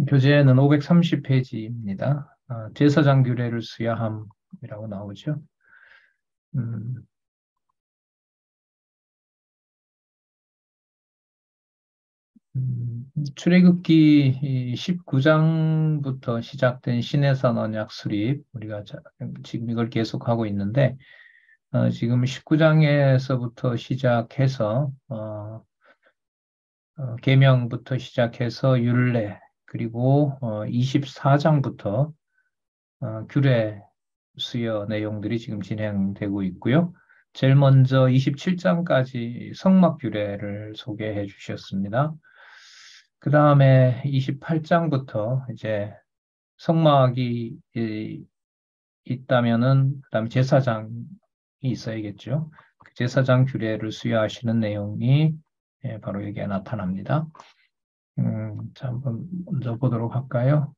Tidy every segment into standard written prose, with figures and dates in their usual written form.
교재는 530페이지입니다. 제사장 규례를 수여함이라고 나오죠. 음, 출애굽기 19장부터 시작된 신해산 언약 수립, 우리가 지금 이걸 계속하고 있는데, 지금 19장에서부터 시작해서, 계명부터 시작해서 율례, 그리고 24장부터 규례 수여 내용들이 지금 진행되고 있고요. 제일 먼저 27장까지 성막 규례를 소개해 주셨습니다. 그 다음에 28장부터 이제 성막이 있다면은 그 다음에 제사장이 있어야겠죠. 그 제사장 규례를 수여하시는 내용이 바로 여기에 나타납니다. 자, 한번 먼저 보도록 할까요?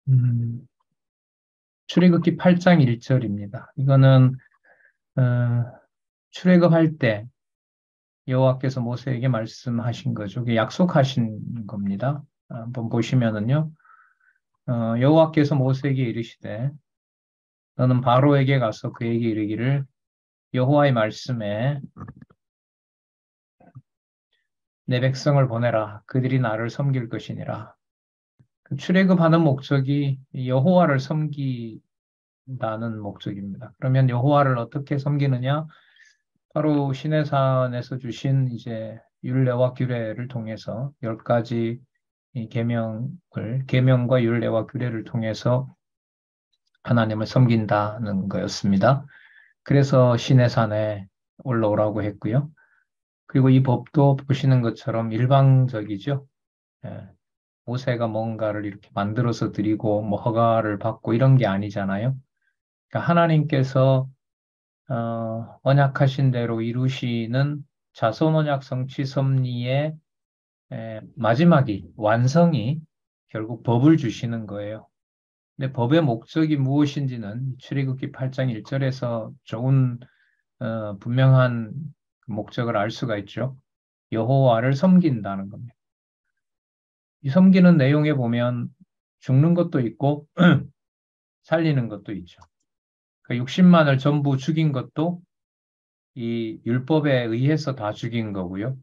음, 출애굽기 8장 1절입니다. 이거는 어, 출애굽할 때 여호와께서 모세에게 말씀하신 거죠. 그게 약속하신 겁니다. 한번 보시면은요. 여호와께서 모세에게 이르시되 너는 바로에게 가서 그에게 이르기를 여호와의 말씀에 내 백성을 보내라. 그들이 나를 섬길 것이니라. 그 출애굽하는 목적이 여호와를 섬기다는 목적입니다. 그러면 여호와를 어떻게 섬기느냐? 바로 시내산에서 주신 이제 율례와 규례를 통해서 열 가지 이 계명과 율례와 규례를 통해서 하나님을 섬긴다는 거였습니다. 그래서 시내산에 올라오라고 했고요. 그리고 이 법도 보시는 것처럼 일방적이죠. 예, 모세가 뭔가를 이렇게 만들어서 드리고 뭐 허가를 받고 이런 게 아니잖아요. 그러니까 하나님께서 언약하신 대로 이루시는 자손 언약 성취 섭리의 마지막이 완성이 결국 법을 주시는 거예요. 근데 법의 목적이 무엇인지는 출애굽기 8장 1절에서 좋은 분명한 목적을 알 수가 있죠. 여호와를 섬긴다는 겁니다. 이 섬기는 내용에 보면 죽는 것도 있고 살리는 것도 있죠. 그 60만을 전부 죽인 것도 이 율법에 의해서 다 죽인 거고요.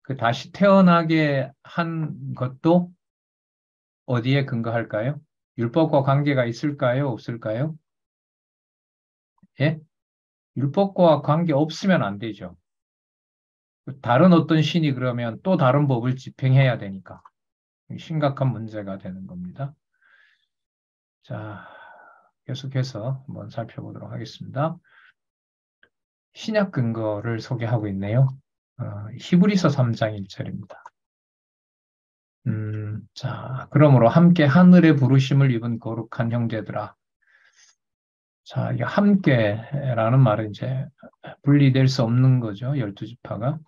그 다시 태어나게 한 것도 어디에 근거할까요? 율법과 관계가 있을까요? 없을까요? 예? 율법과 관계 없으면 안 되죠. 다른 어떤 신이 그러면 또 다른 법을 집행해야 되니까 심각한 문제가 되는 겁니다. 자, 계속해서 한번 살펴보도록 하겠습니다. 신약 근거를 소개하고 있네요. 히브리서 3장 1절입니다. 자, 그러므로 함께 하늘의 부르심을 입은 거룩한 형제들아. 자, 이 함께라는 말은 이제 분리될 수 없는 거죠. 12지파가.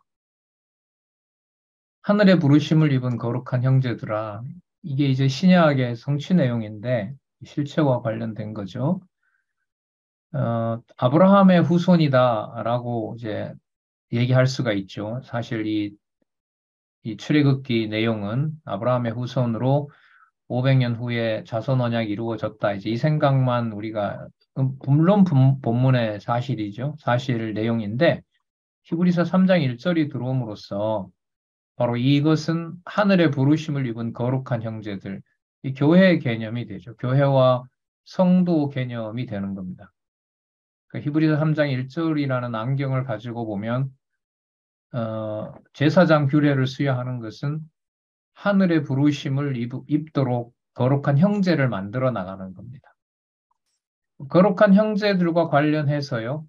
하늘의 부르심을 입은 거룩한 형제들아. 이게 이제 신약의 성취 내용인데 실체와 관련된 거죠. 아브라함의 후손이다라고 이제 얘기할 수가 있죠. 사실 이 출애굽기 내용은 아브라함의 후손으로 500년 후에 자손 언약이 이루어졌다. 이제 이 생각만 우리가 물론 본문의 사실이죠. 사실 내용인데 히브리서 3장 1절이 들어옴으로써 바로 이것은 하늘의 부르심을 입은 거룩한 형제들, 이 교회의 개념이 되죠. 교회와 성도 개념이 되는 겁니다. 그 히브리서 3장 1절이라는 안경을 가지고 보면 제사장 규례를 수여하는 것은 하늘의 부르심을 입도록 거룩한 형제를 만들어 나가는 겁니다. 거룩한 형제들과 관련해서요,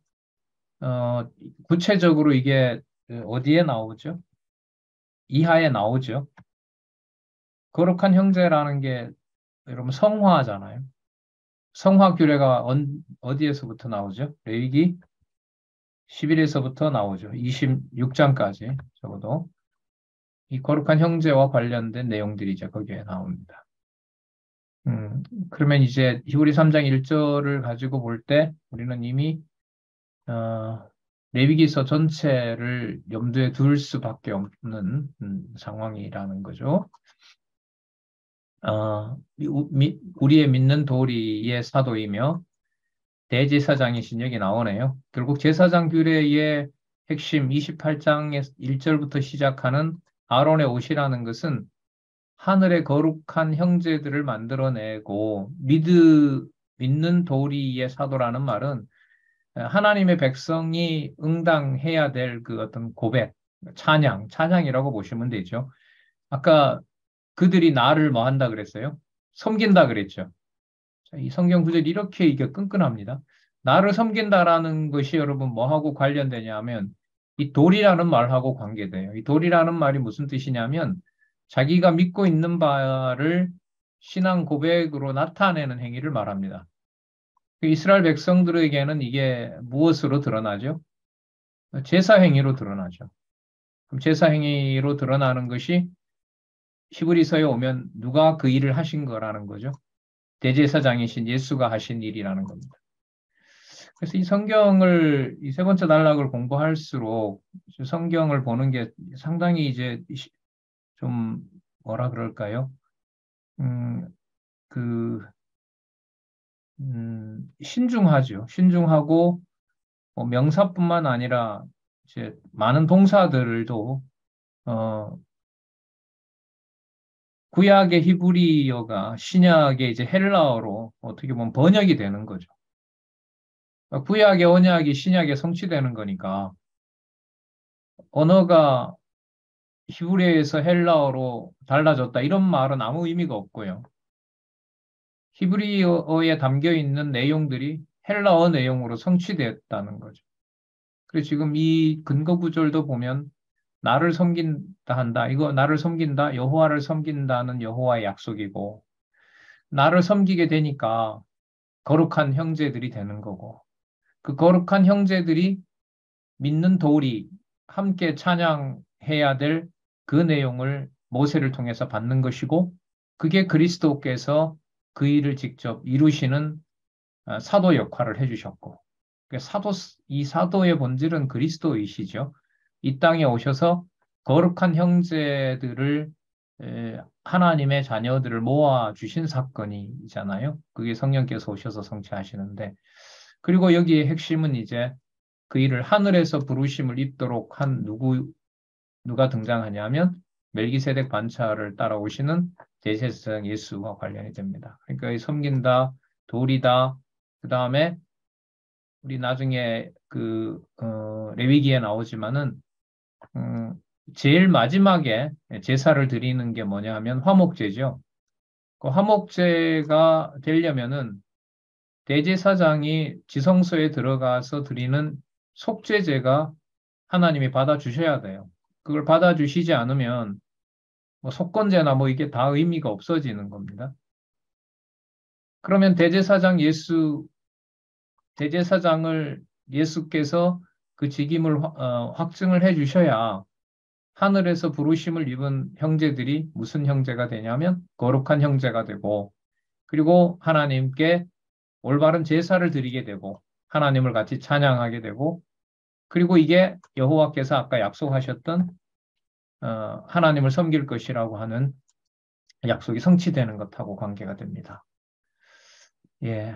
구체적으로 이게 어디에 나오죠? 이하에 나오죠. 거룩한 형제라는 게 여러분 성화잖아요. 성화 규례가 어디에서부터 나오죠? 레위기 11에서부터 나오죠. 26장까지 적어도. 이 거룩한 형제와 관련된 내용들이 이제 거기에 나옵니다. 그러면 이제 히브리 3장 1절을 가지고 볼 때 우리는 이미 레위기서 전체를 염두에 둘 수밖에 없는 상황이라는 거죠. 우리의 믿는 도리의 사도이며 대제사장이신 여기 나오네요. 결국 제사장 규례의 핵심 28장의 1절부터 시작하는 아론의 옷이라는 것은 하늘의 거룩한 형제들을 만들어내고 믿는 도리의 사도라는 말은 하나님의 백성이 응당해야 될 그 어떤 고백, 찬양이라고 보시면 되죠. 아까 그들이 나를 뭐 한다 그랬어요? 섬긴다 그랬죠. 이 성경 구절이 이렇게 이게 끈끈합니다. 나를 섬긴다라는 것이 여러분 뭐하고 관련되냐 하면 이 돌이라는 말하고 관계돼요. 이 돌이라는 말이 무슨 뜻이냐면 자기가 믿고 있는 바를 신앙 고백으로 나타내는 행위를 말합니다. 이스라엘 백성들에게는 이게 무엇으로 드러나죠? 제사 행위로 드러나죠. 그럼 제사 행위로 드러나는 것이 히브리서에 오면 누가 그 일을 하신 거라는 거죠. 대제사장이신 예수가 하신 일이라는 겁니다. 그래서 이 성경을 이 세 번째 단락을 공부할수록 성경을 보는 게 상당히 이제 좀 뭐라 그럴까요? 음, 그 신중하죠. 신중하고 뭐 명사뿐만 아니라 이제 많은 동사들도 어, 구약의 히브리어가 신약의 이제 헬라어로 어떻게 보면 번역이 되는 거죠. 구약의 언약이 신약에 성취되는 거니까 언어가 히브리어에서 헬라어로 달라졌다 이런 말은 아무 의미가 없고요. 히브리어에 담겨 있는 내용들이 헬라어 내용으로 성취되었다는 거죠. 그래서 지금 이 근거 구절도 보면 나를 섬긴다 한다. 이거 나를 섬긴다. 여호와를 섬긴다는 여호와의 약속이고 나를 섬기게 되니까 거룩한 형제들이 되는 거고 그 거룩한 형제들이 믿는 도리 함께 찬양해야 될 그 내용을 모세를 통해서 받는 것이고 그게 그리스도께서 그 일을 직접 이루시는 사도 역할을 해주셨고 이 사도의 본질은 그리스도이시죠. 이 땅에 오셔서 거룩한 형제들을 하나님의 자녀들을 모아 주신 사건이잖아요. 그게 성령께서 오셔서 성취하시는데 그리고 여기에 핵심은 이제 그 일을 하늘에서 부르심을 입도록 한 누가 등장하냐면 멜기세덱 반차를 따라오시는 대제사장 예수와 관련이 됩니다. 그러니까 이 섬긴다, 도리다, 그 다음에 우리 나중에 레위기에 나오지만은 음, 제일 마지막에 제사를 드리는 게 뭐냐 하면 화목제죠. 그 화목제가 되려면은 대제사장이 지성소에 들어가서 드리는 속죄제가 하나님이 받아주셔야 돼요. 그걸 받아주시지 않으면 뭐 속건제나 뭐 이게 다 의미가 없어지는 겁니다. 그러면 대제사장을 예수께서 그 직임을 확증을 해 주셔야 하늘에서 부르심을 입은 형제들이 무슨 형제가 되냐면 거룩한 형제가 되고 그리고 하나님께 올바른 제사를 드리게 되고 하나님을 같이 찬양하게 되고 그리고 이게 여호와께서 아까 약속하셨던 하나님을 섬길 것이라고 하는 약속이 성취되는 것하고 관계가 됩니다. 예,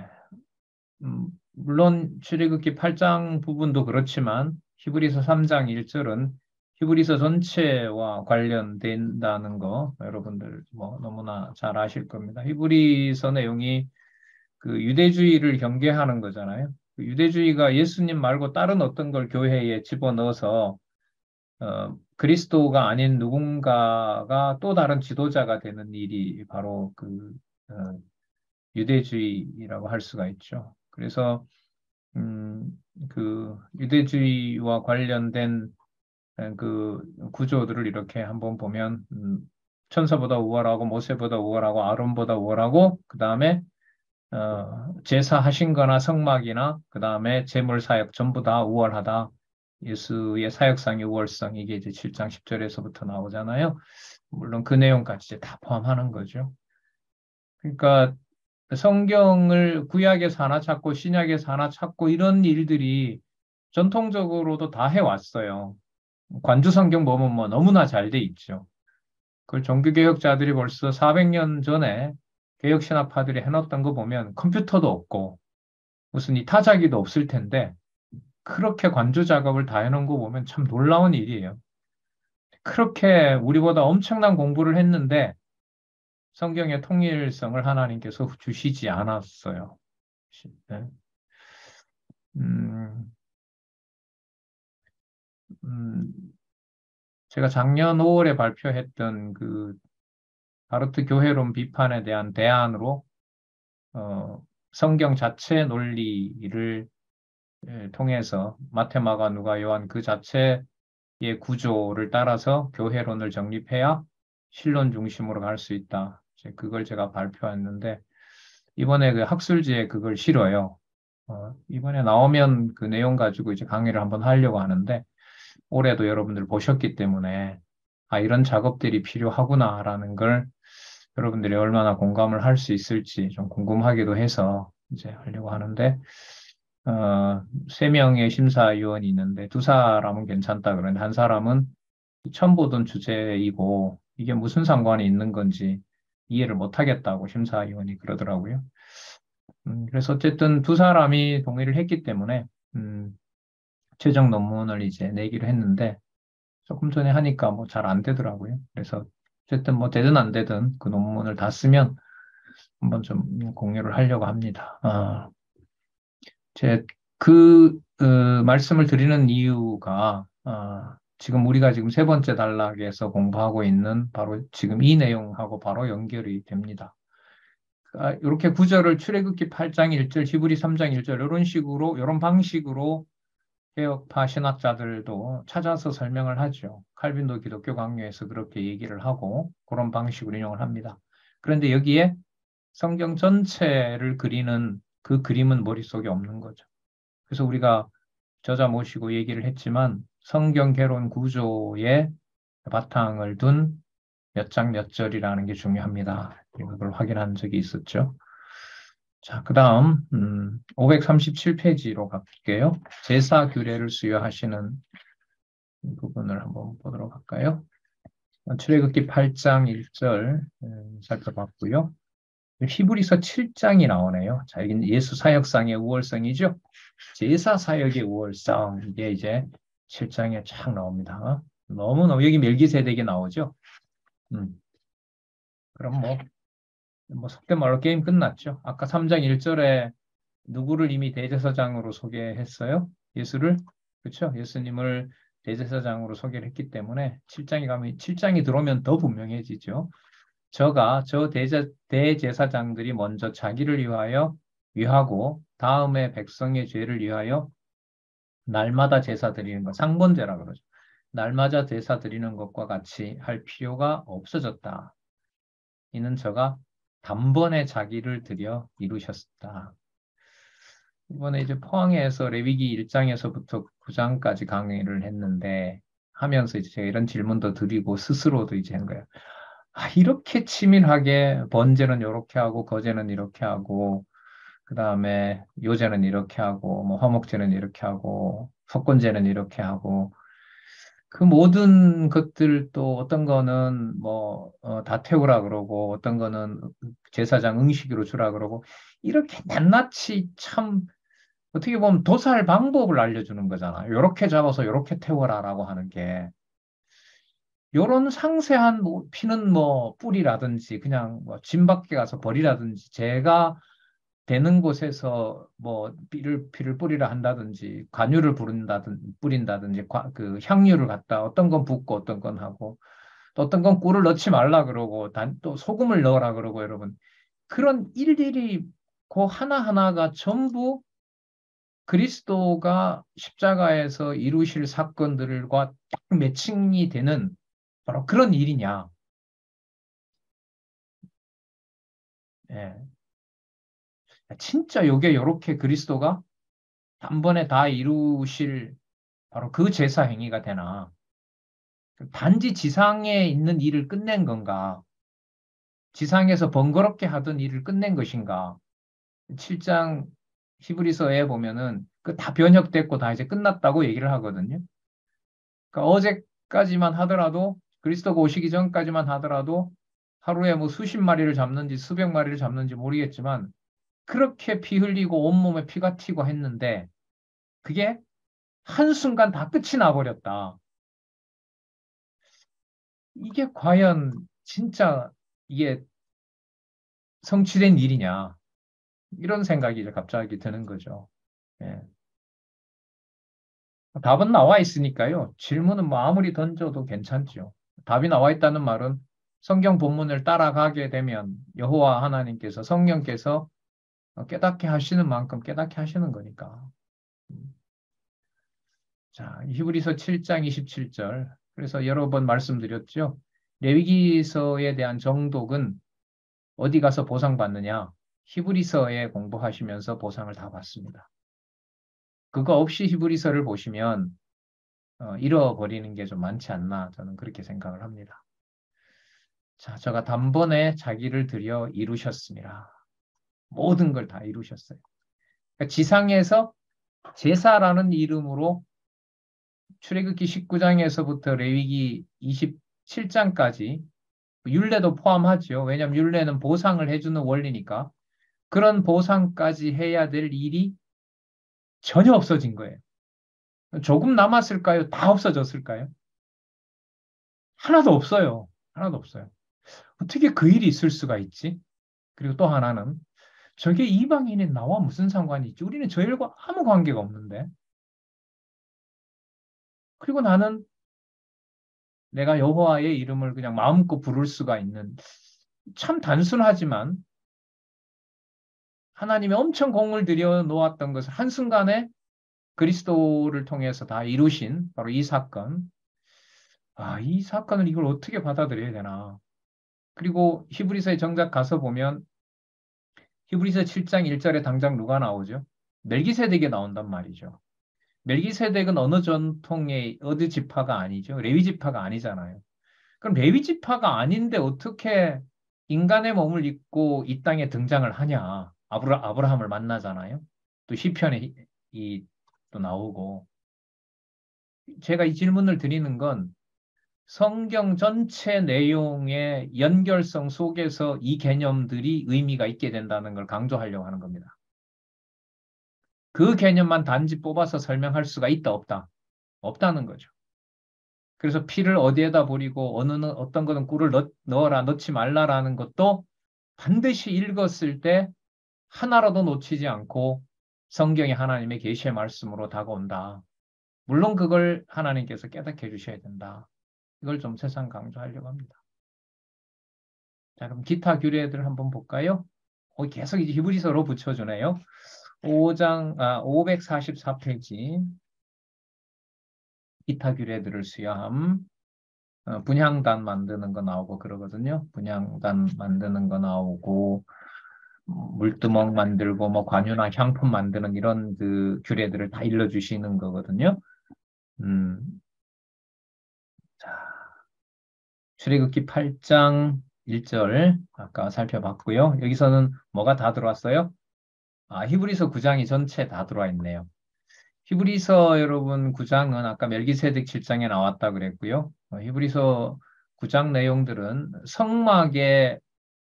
물론 출애굽기 8장 부분도 그렇지만 히브리서 3장 1절은 히브리서 전체와 관련된다는 거 여러분들 뭐 너무나 잘 아실 겁니다. 히브리서 내용이 그 유대주의를 경계하는 거잖아요. 그 유대주의가 예수님 말고 다른 어떤 걸 교회에 집어넣어서 그리스도가 아닌 누군가가 또 다른 지도자가 되는 일이 바로 어, 유대주의라고 할 수가 있죠. 그래서 음, 그 유대주의와 관련된 그 구조들을 이렇게 한번 보면 천사보다 우월하고 모세보다 우월하고 아론보다 우월하고 그 다음에 제사하신 거나 성막이나 그 다음에 제물 사역 전부 다 우월하다. 예수의 사역상의 우월성 이게 이제 7장 10절에서부터 나오잖아요. 물론 그 내용까지 이제 다 포함하는 거죠. 그러니까 성경을 구약에서 하나 찾고 신약에서 하나 찾고 이런 일들이 전통적으로도 다 해왔어요. 관주 성경 보면 뭐 너무나 잘 돼 있죠. 그걸 종교개혁자들이 벌써 400년 전에 개혁신학파들이 해놨던 거 보면 컴퓨터도 없고 무슨 이 타자기도 없을 텐데 그렇게 관주 작업을 다 해놓은 거 보면 참 놀라운 일이에요. 그렇게 우리보다 엄청난 공부를 했는데 성경의 통일성을 하나님께서 주시지 않았어요. 네. 음, 음, 제가 작년 5월에 발표했던 그 바르트 교회론 비판에 대한 대안으로 성경 자체 논리를 통해서 마태, 마가, 누가, 요한 그 자체의 구조를 따라서 교회론을 정립해야 신론 중심으로 갈 수 있다. 그걸 제가 발표했는데 이번에 그 학술지에 그걸 실어요. 이번에 나오면 그 내용 가지고 이제 강의를 한번 하려고 하는데 올해도 여러분들 보셨기 때문에 아, 이런 작업들이 필요하구나라는 걸 여러분들이 얼마나 공감을 할 수 있을지 좀 궁금하기도 해서 이제 하려고 하는데, 세 명의 심사위원이 있는데 두 사람은 괜찮다 그러는데 한 사람은 처음 보던 주제이고 이게 무슨 상관이 있는 건지 이해를 못 하겠다고 심사위원이 그러더라고요. 그래서 어쨌든 두 사람이 동의를 했기 때문에, 최종 논문을 이제 내기로 했는데 조금 전에 하니까 뭐 잘 안 되더라고요. 그래서 어쨌든 뭐 되든 안 되든 그 논문을 다 쓰면 한번 좀 공유를 하려고 합니다. 제 말씀을 드리는 이유가 지금 우리가 지금 세 번째 단락에서 공부하고 있는 바로 지금 이 내용하고 바로 연결이 됩니다. 이렇게 구절을 출애굽기 8장 1절, 히브리 3장 1절 이런 식으로 이런 방식으로 개혁파 신학자들도 찾아서 설명을 하죠. 칼빈도 기독교 강요에서 그렇게 얘기를 하고 그런 방식으로 인용을 합니다. 그런데 여기에 성경 전체를 그리는 그 그림은 머릿속에 없는 거죠. 그래서 우리가 저자 모시고 얘기를 했지만 성경 개론 구조에 바탕을 둔 몇 장 몇 절이라는 게 중요합니다. 그걸 확인한 적이 있었죠. 자, 그 다음 537페이지로 갈게요. 제사 규례를 수여하시는 부분을 한번 보도록 할까요? 출애굽기 8장 1절 살펴봤고요. 히브리서 7장이 나오네요. 자, 여기는 예수 사역상의 우월성이죠. 제사 사역의 우월성 이게 이제 7장에 쫙 나옵니다. 너무너무 여기 멜기세덱이 나오죠. 그럼 뭐 속된 말로 게임 끝났죠. 아까 3장 1절에 누구를 이미 대제사장으로 소개했어요? 예수를. 그렇죠? 예수님을 대제사장으로 소개를 했기 때문에 7장이 들어오면 더 분명해지죠. 저 대제사장들이 먼저 자기를 위하고 다음에 백성의 죄를 위하여 날마다 제사 드리는 것, 상번제라 그러죠. 날마다 제사 드리는 것과 같이 할 필요가 없어졌다. 이는 저가 단번에 자기를 들여 이루셨다. 이번에 이제 포항에서 레위기 1장에서부터 9장까지 강의를 했는데 하면서 이제 제가 이런 질문도 드리고 스스로도 이제 한 거예요. 이렇게 치밀하게 번제는 이렇게 하고 거제는 이렇게 하고 그 다음에 요제는 이렇게 하고 뭐 화목제는 이렇게 하고 속건제는 이렇게 하고 그 모든 것들 또 어떤 거는 다 태우라 그러고 어떤 거는 제사장 응식으로 주라 그러고 이렇게 낱낱이 참 어떻게 보면 도살 방법을 알려주는 거잖아. 요렇게 잡아서 요렇게 태워라라고 하는 게 요런 상세한 피는 뿌리라든지 그냥 진 밖에 가서 버리라든지 제가 되는 곳에서 피를 뿌리라 한다든지 관유를 뿌린다든지 그 향유를 갖다 어떤 건 붓고 어떤 건 하고 또 어떤 건 꿀을 넣지 말라 그러고 또 소금을 넣으라 그러고 여러분 그런 일일이 그 하나하나가 전부 그리스도가 십자가에서 이루실 사건들과 딱 매칭이 되는 바로 그런 일이냐. 예. 진짜 요게 요렇게 그리스도가 단번에 다 이루실 바로 그 제사 행위가 되나? 단지 지상에 있는 일을 끝낸 건가? 지상에서 번거롭게 하던 일을 끝낸 것인가? 7장 히브리서에 보면은 그 다 변혁됐고 다 이제 끝났다고 얘기를 하거든요. 그러니까 어제까지만 하더라도 그리스도가 오시기 전까지만 하더라도 하루에 뭐 수십 마리를 잡는지 수백 마리를 잡는지 모르겠지만 그렇게 피 흘리고 온몸에 피가 튀고 했는데 그게 한순간 다 끝이 나버렸다. 이게 과연 진짜 이게 성취된 일이냐. 이런 생각이 이제 갑자기 드는 거죠. 예. 답은 나와 있으니까요. 질문은 뭐 아무리 던져도 괜찮죠. 답이 나와 있다는 말은 성경 본문을 따라가게 되면 여호와 하나님께서 성령께서 깨닫게 하시는 만큼 깨닫게 하시는 거니까. 자, 히브리서 7장 27절. 그래서 여러 번 말씀드렸죠. 레위기서에 대한 정독은 어디 가서 보상받느냐? 히브리서에 공부하시면서 보상을 다 받습니다. 그거 없이 히브리서를 보시면 잃어버리는 게 좀 많지 않나 저는 그렇게 생각을 합니다. 자, 저가 단번에 자기를 들여 이루셨습니다. 모든 걸 다 이루셨어요. 그러니까 지상에서 제사라는 이름으로 출애굽기 19장에서부터 레위기 27장까지 율례도 포함하죠. 왜냐하면 율례는 보상을 해주는 원리니까 그런 보상까지 해야 될 일이 전혀 없어진 거예요. 조금 남았을까요? 다 없어졌을까요? 하나도 없어요. 하나도 없어요. 어떻게 그 일이 있을 수가 있지? 그리고 또 하나는 저게 이방인이 나와 무슨 상관이 있지? 우리는 저 일과 아무 관계가 없는데. 그리고 나는 내가 여호와의 이름을 그냥 마음껏 부를 수가 있는 참 단순하지만 하나님이 엄청 공을 들여 놓았던 것을 한순간에 그리스도를 통해서 다 이루신 바로 이 사건. 아, 이 사건을 이걸 어떻게 받아들여야 되나? 그리고 히브리서에 정작 가서 보면 히브리서 7장 1절에 당장 누가 나오죠? 멜기세덱이 나온단 말이죠. 멜기세덱은 어느 전통의 어느 지파가 아니죠. 레위 지파가 아니잖아요. 그럼 레위 지파가 아닌데 어떻게 인간의 몸을 입고 이 땅에 등장을 하냐? 아브라함을 만나잖아요. 또 시편에 또 나오고. 제가 이 질문을 드리는 건 성경 전체 내용의 연결성 속에서 이 개념들이 의미가 있게 된다는 걸 강조하려고 하는 겁니다. 그 개념만 단지 뽑아서 설명할 수가 있다, 없다? 없다는 거죠. 그래서 피를 어디에다 버리고 어떤 거는 꿀을 넣어라, 넣지 말라라는 것도 반드시 읽었을 때 하나라도 놓치지 않고 성경이 하나님의 계시의 말씀으로 다가온다. 물론 그걸 하나님께서 깨닫게 해주셔야 된다. 이걸 좀 세상 강조하려고 합니다. 자, 그럼 기타 규례들 한번 볼까요? 계속 이제 히브리서로 붙여주네요. 544페이지. 기타 규례들을 수여함. 분향단 만드는 거 나오고 그러거든요. 분향단 만드는 거 나오고, 물두멍 만들고, 뭐, 관유나 향품 만드는 이런 그 규례들을 다 일러주시는 거거든요. 자, 출애굽기 8장 1절 아까 살펴봤고요. 여기서는 뭐가 다 들어왔어요? 히브리서 9장이 전체 다 들어와 있네요. 히브리서 여러분 9장은 아까 멜기세덱 7장에 나왔다 그랬고요. 히브리서 9장 내용들은 성막의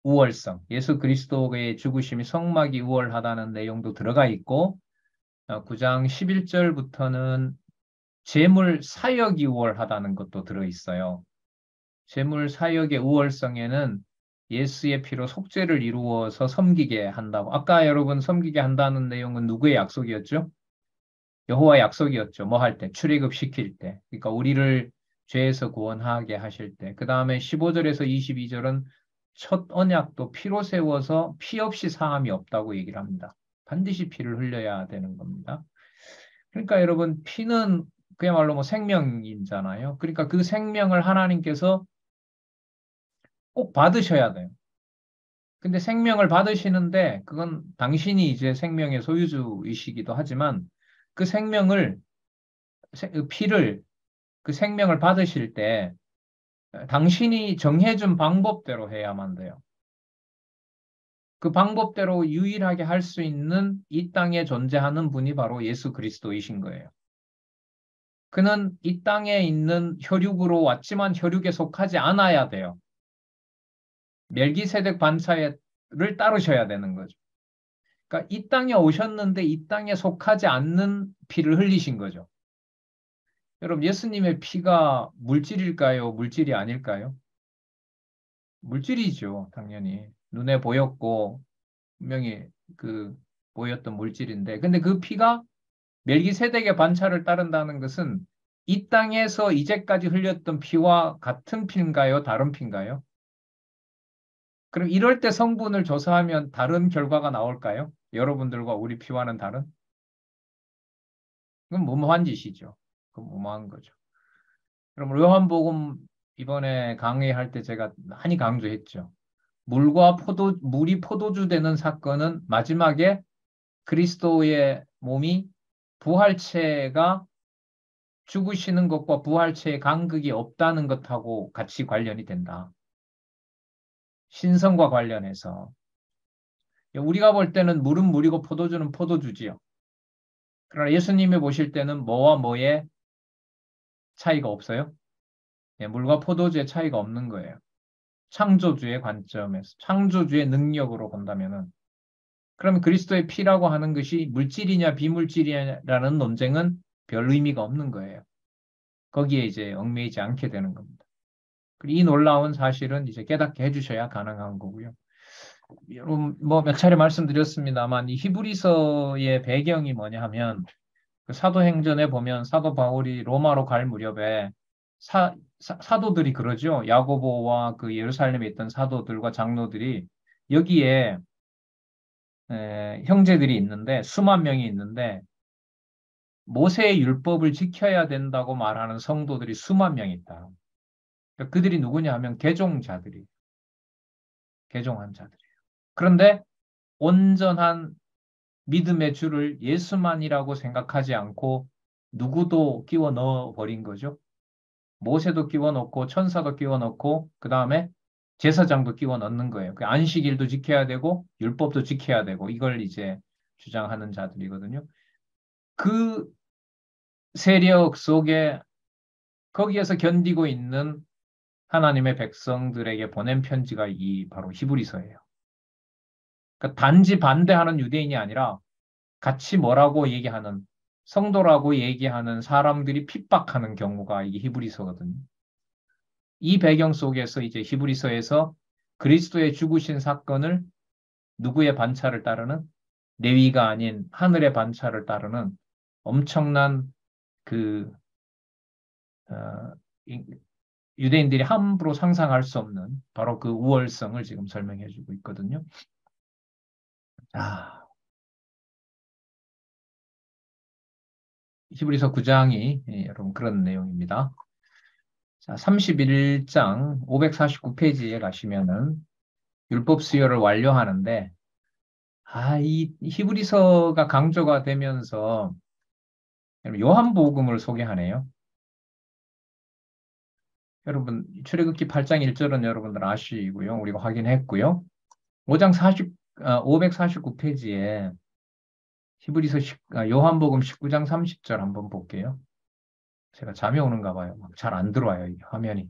우월성, 예수 그리스도의 죽으심이 성막이 우월하다는 내용도 들어가 있고 9장 11절부터는 재물 사역이 우월하다는 것도 들어 있어요. 재물 사역의 우월성에는 예수의 피로 속죄를 이루어서 섬기게 한다고. 아까 여러분 섬기게 한다는 내용은 누구의 약속이었죠? 여호와의 약속이었죠. 뭐 할 때? 출애굽 시킬 때. 그러니까 우리를 죄에서 구원하게 하실 때. 그 다음에 15절에서 22절은 첫 언약도 피로 세워서 피 없이 사함이 없다고 얘기를 합니다. 반드시 피를 흘려야 되는 겁니다. 그러니까 여러분 피는 그야말로 뭐 생명이잖아요. 그러니까 그 생명을 하나님께서 꼭 받으셔야 돼요. 근데 생명을 받으시는데 그건 당신이 이제 생명의 소유주이시기도 하지만 그 생명을 그 피를 그 생명을 받으실 때 당신이 정해준 방법대로 해야만 돼요. 그 방법대로 유일하게 할 수 있는 이 땅에 존재하는 분이 바로 예수 그리스도이신 거예요. 그는 이 땅에 있는 혈육으로 왔지만 혈육에 속하지 않아야 돼요. 멜기세덱 반차를 따르셔야 되는 거죠. 그러니까 이 땅에 오셨는데 이 땅에 속하지 않는 피를 흘리신 거죠. 여러분, 예수님의 피가 물질일까요? 물질이 아닐까요? 물질이죠, 당연히. 눈에 보였고, 분명히 그 보였던 물질인데, 근데 그 피가 멜기세덱의 반차를 따른다는 것은 이 땅에서 이제까지 흘렸던 피와 같은 피인가요? 다른 피인가요? 그럼 이럴 때 성분을 조사하면 다른 결과가 나올까요? 여러분들과 우리 피와는 다른? 그건 무모한 짓이죠. 그건 무모한 거죠. 그럼 요한복음 이번에 강의할 때 제가 많이 강조했죠. 물이 포도주 되는 사건은 마지막에 그리스도의 몸이 부활체가 죽으시는 것과 부활체의 간극이 없다는 것하고 같이 관련이 된다. 신성과 관련해서. 우리가 볼 때는 물은 물이고 포도주는 포도주지요. 그러나 예수님이 보실 때는 뭐와 뭐의 차이가 없어요? 예, 물과 포도주의 차이가 없는 거예요. 창조주의 관점에서, 창조주의 능력으로 본다면은. 그럼 그리스도의 피라고 하는 것이 물질이냐 비물질이냐라는 논쟁은 별 의미가 없는 거예요. 거기에 이제 얽매이지 않게 되는 겁니다. 그리고 이 놀라운 사실은 이제 깨닫게 해주셔야 가능한 거고요. 여러분, 뭐 몇 차례 말씀드렸습니다만 이 히브리서의 배경이 뭐냐 하면 그 사도행전에 보면 사도 바울이 로마로 갈 무렵에 사도들이 그러죠. 야고보와 그 예루살렘에 있던 사도들과 장로들이 여기에 형제들이 있는데 수만 명이 있는데 모세의 율법을 지켜야 된다고 말하는 성도들이 수만 명 있다. 그러니까 그들이 누구냐 하면 개종자들이, 개종한 자들이에요. 그런데 온전한 믿음의 주를 예수만이라고 생각하지 않고 누구도 끼워 넣어 버린 거죠. 모세도 끼워 넣고 천사도 끼워 넣고 그 다음에 제사장도 끼워 넣는 거예요. 그 안식일도 지켜야 되고 율법도 지켜야 되고 이걸 이제 주장하는 자들이거든요. 그 세력 속에 거기에서 견디고 있는 하나님의 백성들에게 보낸 편지가 이 바로 히브리서예요. 그러니까 단지 반대하는 유대인이 아니라 같이 뭐라고 얘기하는 성도라고 얘기하는 사람들이 핍박하는 경우가 이게 히브리서거든요. 이 배경 속에서 이제 히브리서에서 그리스도의 죽으신 사건을 누구의 반차를 따르는 레위가 아닌 하늘의 반차를 따르는 엄청난 그 어, 유대인들이 함부로 상상할 수 없는 바로 그 우월성을 지금 설명해 주고 있거든요. 아, 히브리서 9장이 여러분 그런 내용입니다. 자, 31장 549페이지에 가시면은 율법 수요를 완료하는데 이 히브리서가 강조가 되면서 요한복음을 소개하네요. 여러분 출애굽기 8장 1절은 여러분들 아시고요. 우리가 확인했고요. 5장 549페이지에 요한복음 19장 30절 한번 볼게요. 제가 잠이 오는가 봐요. 잘 안 들어와요, 이 화면이.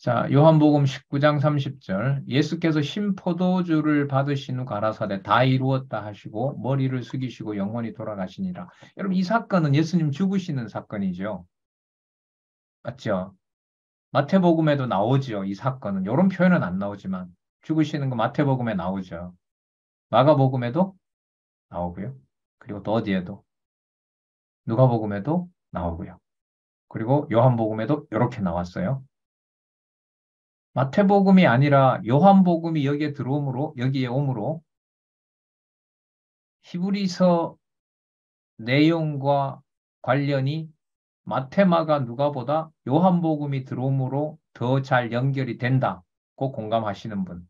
자, 요한복음 19장 30절. 예수께서 신포도주를 받으신 후 가라사대 다 이루었다 하시고 머리를 숙이시고 영원히 돌아가시니라. 여러분, 이 사건은 예수님 죽으시는 사건이죠. 맞죠? 마태복음에도 나오죠. 이 사건은. 이런 표현은 안 나오지만 죽으시는 거 마태복음에 나오죠. 마가복음에도 나오고요. 그리고 또 어디에도 누가복음에도 나오고요. 그리고 요한복음에도 이렇게 나왔어요. 마태복음이 아니라 요한복음이 여기에 오므로 히브리서 내용과 관련이 마테마가 누가보다 요한복음이 들어오므로 더 잘 연결이 된다고 공감하시는 분.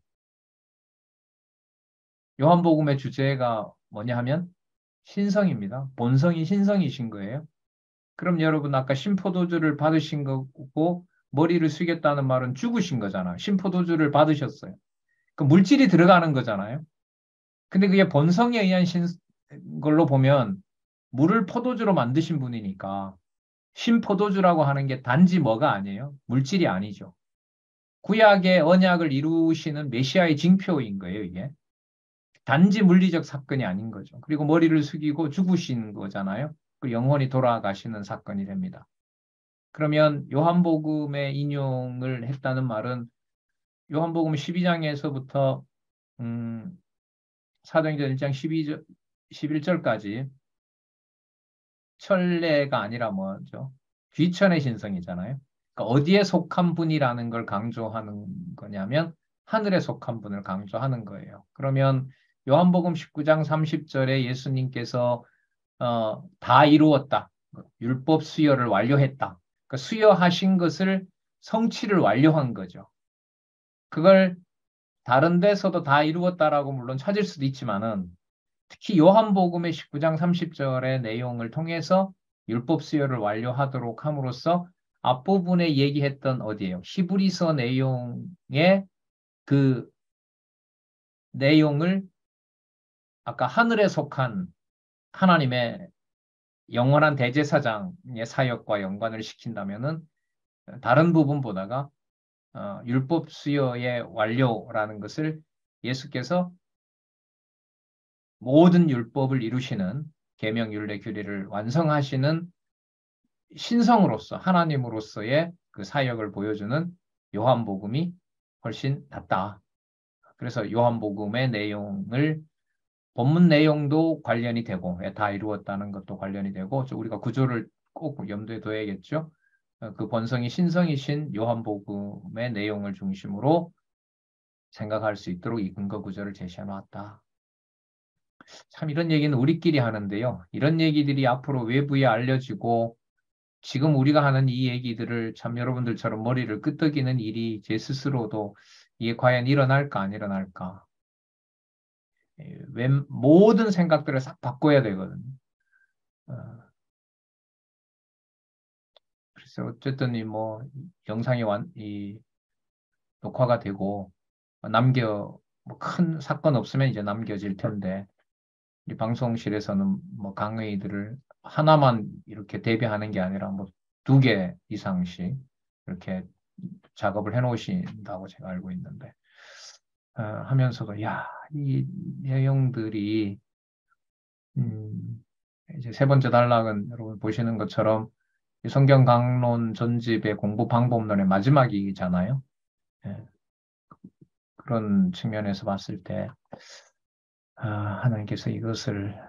요한복음의 주제가 뭐냐 하면 신성입니다. 본성이 신성이신 거예요. 그럼 여러분 아까 신포도주를 받으신 거고 머리를 숙였다는 말은 죽으신 거잖아. 신포도주를 받으셨어요. 그 물질이 들어가는 거잖아요. 근데 그게 본성에 의한 걸로 보면 물을 포도주로 만드신 분이니까 신포도주라고 하는 게 단지 뭐가 아니에요? 물질이 아니죠. 구약의 언약을 이루시는 메시아의 징표인 거예요, 이게. 단지 물리적 사건이 아닌 거죠. 그리고 머리를 숙이고 죽으신 거잖아요. 그 영혼이 돌아가시는 사건이 됩니다. 그러면 요한복음의 인용을 했다는 말은 요한복음 12장에서부터 사도행전 1장 12절, 11절까지 천례가 아니라 뭐죠? 귀천의 신성이잖아요. 그러니까 어디에 속한 분이라는 걸 강조하는 거냐면 하늘에 속한 분을 강조하는 거예요. 그러면 요한복음 19장 30절에 예수님께서 다 이루었다. 율법 수여를 완료했다. 그러니까 수여하신 것을 성취를 완료한 거죠. 그걸 다른 데서도 다 이루었다라고 물론 찾을 수도 있지만은 특히 요한복음의 19장 30절의 내용을 통해서 율법 수여를 완료하도록 함으로써 앞부분에 얘기했던 어디예요? 히브리서 내용의 그 내용을 아까 하늘에 속한 하나님의 영원한 대제사장의 사역과 연관을 시킨다면은 다른 부분보다가 율법 수여의 완료라는 것을 예수께서 모든 율법을 이루시는 계명 율례 규례를 완성하시는 신성으로서 하나님으로서의 그 사역을 보여주는 요한복음이 훨씬 낫다. 그래서 요한복음의 내용을 본문 내용도 관련이 되고 다 이루었다는 것도 관련이 되고 우리가 구조를 꼭 염두에 둬야겠죠. 그 본성이 신성이신 요한복음의 내용을 중심으로 생각할 수 있도록 이 근거 구조를 제시해 놨다. 참 이런 얘기는 우리끼리 하는데요. 이런 얘기들이 앞으로 외부에 알려지고 지금 우리가 하는 이 얘기들을 참 여러분들처럼 머리를 끄덕이는 일이 제 스스로도 이게 과연 일어날까 안 일어날까. 모든 생각들을 싹 바꿔야 되거든요. 그래서 어쨌든 영상이 녹화가 되고 큰 사건 없으면 이제 남겨질 텐데 우리 방송실에서는 강의들을 하나만 이렇게 대비하는 게 아니라 2개 이상씩 이렇게 작업을 해 놓으신다고 제가 알고 있는데 하면서도 이 내용들이 이제 세 번째 단락은 여러분 보시는 것처럼 성경 강론 전집의 공부 방법론의 마지막이잖아요. 예, 그런 측면에서 봤을 때 하나님께서 이것을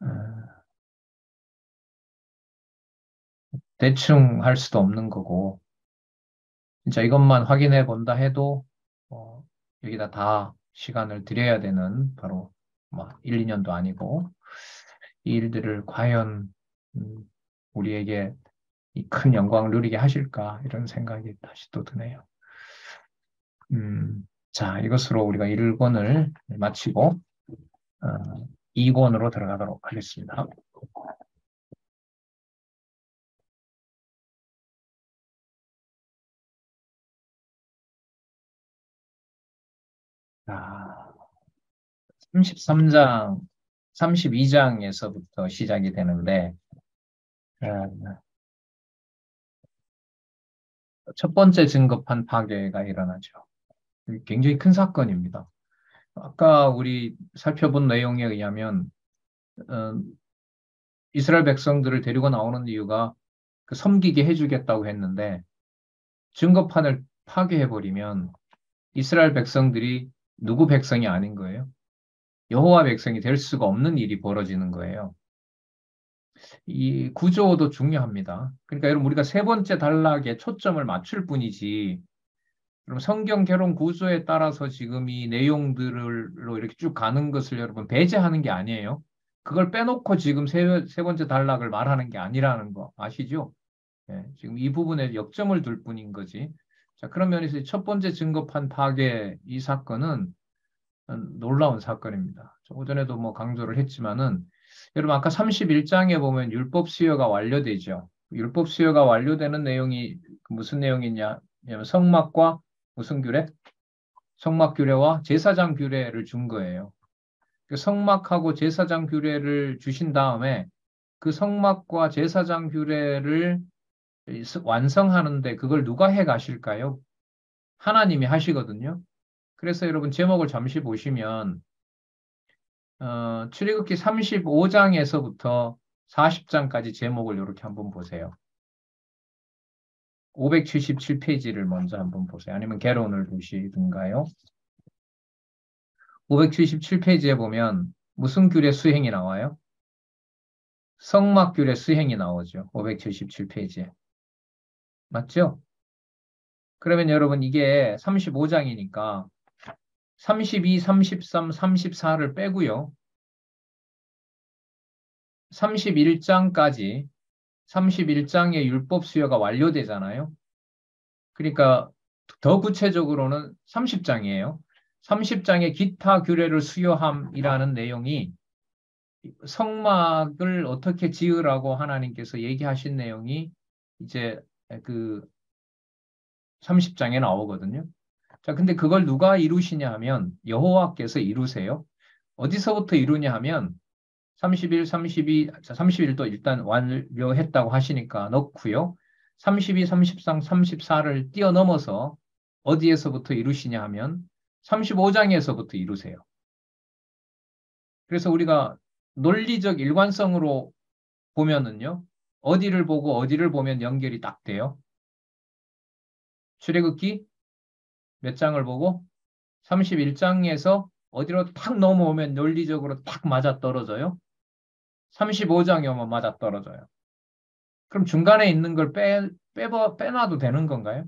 어, 대충 할 수도 없는 거고 진짜 이것만 확인해 본다 해도 여기다 다 시간을 들여야 되는 바로 1, 2년도 아니고 이 일들을 과연 우리에게 이 큰 영광을 누리게 하실까 이런 생각이 다시 또 드네요. 자, 이것으로 우리가 1권을 마치고 2권으로 들어가도록 하겠습니다. 자, 33장, 32장에서부터 시작이 되는데 첫 번째 증거판 파괴가 일어나죠. 굉장히 큰 사건입니다. 아까 우리 살펴본 내용에 의하면 이스라엘 백성들을 데리고 나오는 이유가 섬기게 해주겠다고 했는데 증거판을 파괴해버리면 이스라엘 백성들이 누구 백성이 아닌 거예요. 여호와 백성이 될 수가 없는 일이 벌어지는 거예요. 이 구조도 중요합니다. 그러니까 여러분 우리가 세 번째 단락에 초점을 맞출 뿐이지 그럼 성경 개론 구조에 따라서 지금 이 내용들로 이렇게 쭉 가는 것을 여러분 배제하는 게 아니에요. 그걸 빼놓고 지금 세 번째 단락을 말하는 게 아니라는 거 아시죠? 예, 지금 이 부분에 역점을 둘 뿐인 거지. 자, 그런 면에서 첫 번째 증거판 파괴 이 사건은 놀라운 사건입니다. 오전에도 강조를 했지만은 여러분 아까 31장에 보면 율법 수여가 완료되죠. 율법 수여가 완료되는 내용이 무슨 내용이냐? 성막과 무슨 규례? 성막 규례와 제사장 규례를 준 거예요. 그 성막하고 제사장 규례를 주신 다음에 그 성막과 제사장 규례를 완성하는데 그걸 누가 해 가실까요? 하나님이 하시거든요. 그래서 여러분 제목을 잠시 보시면 출애굽기 35장에서부터 40장까지 제목을 이렇게 한번 보세요. 577페이지를 먼저 한번 보세요. 아니면 개론을 보시든가요. 577페이지에 보면 무슨 규례 수행이 나와요? 성막 규례 수행이 나오죠. 577페이지에. 맞죠? 그러면 여러분 이게 35장이니까 32, 33, 34를 빼고요. 31장까지 31장의 율법 수여가 완료되잖아요. 그러니까 더 구체적으로는 30장이에요. 30장의 기타 규례를 수여함이라는 내용이 성막을 어떻게 지으라고 하나님께서 얘기하신 내용이 이제 그 30장에 나오거든요. 자, 근데 그걸 누가 이루시냐 하면 여호와께서 이루세요. 어디서부터 이루냐 하면 31, 32, 31도 일단 완료했다고 하시니까 넣고요. 32, 33, 34를 뛰어넘어서 어디에서부터 이루시냐 하면 35장에서부터 이루세요. 그래서 우리가 논리적 일관성으로 보면은요. 어디를 보고 어디를 보면 연결이 딱 돼요. 출애굽기 몇 장을 보고 31장에서 어디로 탁 넘어오면 논리적으로 딱 맞아떨어져요. 35장이 오면 맞아떨어져요. 그럼 중간에 있는 걸 빼놔도 되는 건가요?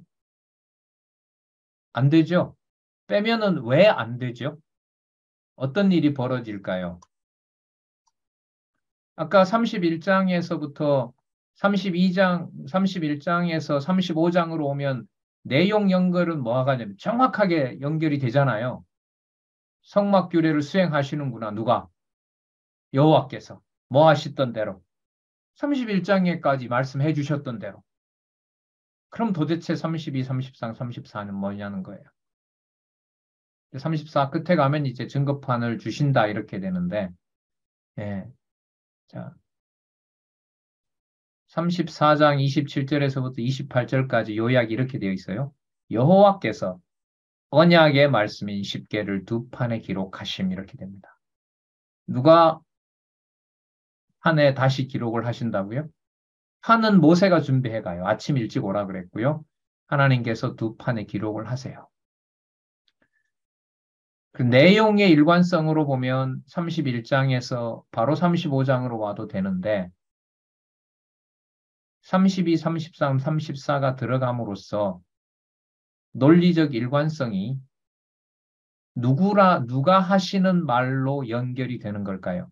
안 되죠. 빼면은 왜 안 되죠? 어떤 일이 벌어질까요? 아까 31장에서부터 32장, 31장에서 35장으로 오면 내용 연결은 뭐가 되냐면 정확하게 연결이 되잖아요. 성막 규례를 수행하시는구나. 누가? 여호와께서. 뭐 하셨던 대로. 31장에까지 말씀해 주셨던 대로. 그럼 도대체 32, 33, 34는 뭐냐는 거예요. 34 끝에 가면 이제 증거판을 주신다 이렇게 되는데, 예. 자, 34장 27절에서부터 28절까지 요약이 이렇게 되어 있어요. 여호와께서 언약의 말씀인 십계를 두 판에 기록하심 이렇게 됩니다. 누가 판에 다시 기록을 하신다고요? 판은 모세가 준비해 가요. 아침 일찍 오라 그랬고요. 하나님께서 두 판에 기록을 하세요. 그 내용의 일관성으로 보면 31장에서 바로 35장으로 와도 되는데 32, 33, 34가 들어감으로써 논리적 일관성이 누가 하시는 말로 연결이 되는 걸까요?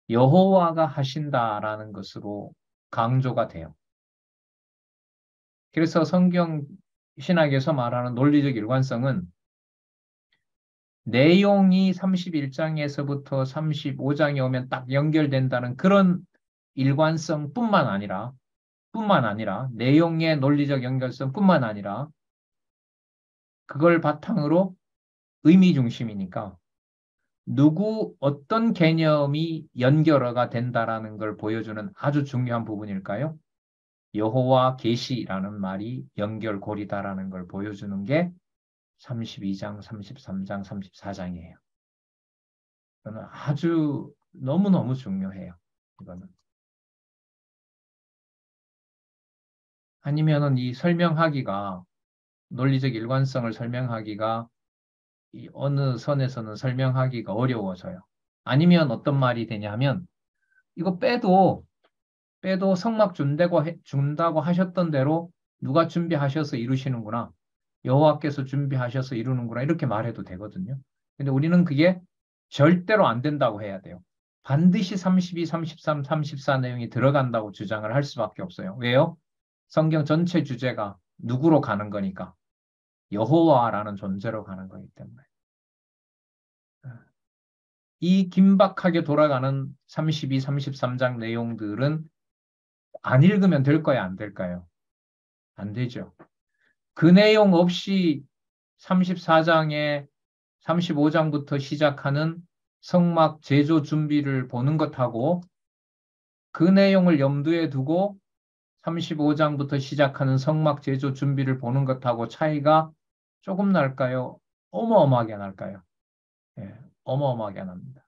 여호와가 하신다라는 것으로 강조가 돼요. 그래서 성경 신학에서 말하는 논리적 일관성은 내용이 31장에서부터 35장에 오면 딱 연결된다는 그런 일관성뿐만 아니라 내용의 논리적 연결성뿐만 아니라 그걸 바탕으로 의미 중심이니까 어떤 개념이 연결어가 된다라는 걸 보여주는 아주 중요한 부분일까요? 여호와 계시라는 말이 연결고리다라는 걸 보여주는 게 32장, 33장, 34장이에요. 이거는 아주 너무너무 중요해요. 이거는. 아니면은 이 설명하기가 논리적 일관성을 설명하기가 이 어느 선에서는 설명하기가 어려워져요. 아니면 어떤 말이 되냐면 이거 빼도 성막 준다고 하셨던 대로 누가 준비하셔서 이루시는구나. 여호와께서 준비하셔서 이루는구나. 이렇게 말해도 되거든요. 근데 우리는 그게 절대로 안 된다고 해야 돼요. 반드시 32, 33, 34 내용이 들어간다고 주장을 할 수밖에 없어요. 왜요? 성경 전체 주제가 누구로 가는 거니까. 여호와라는 존재로 가는 거기 때문에. 이 긴박하게 돌아가는 32, 33장 내용들은 안 읽으면 될 거야, 안 될까요? 안 되죠. 그 내용 없이 34장에 35장부터 시작하는 성막 제조 준비를 보는 것하고 그 내용을 염두에 두고 35장부터 시작하는 성막 제조 준비를 보는 것하고 차이가 조금 날까요? 어마어마하게 날까요? 예, 어마어마하게 납니다.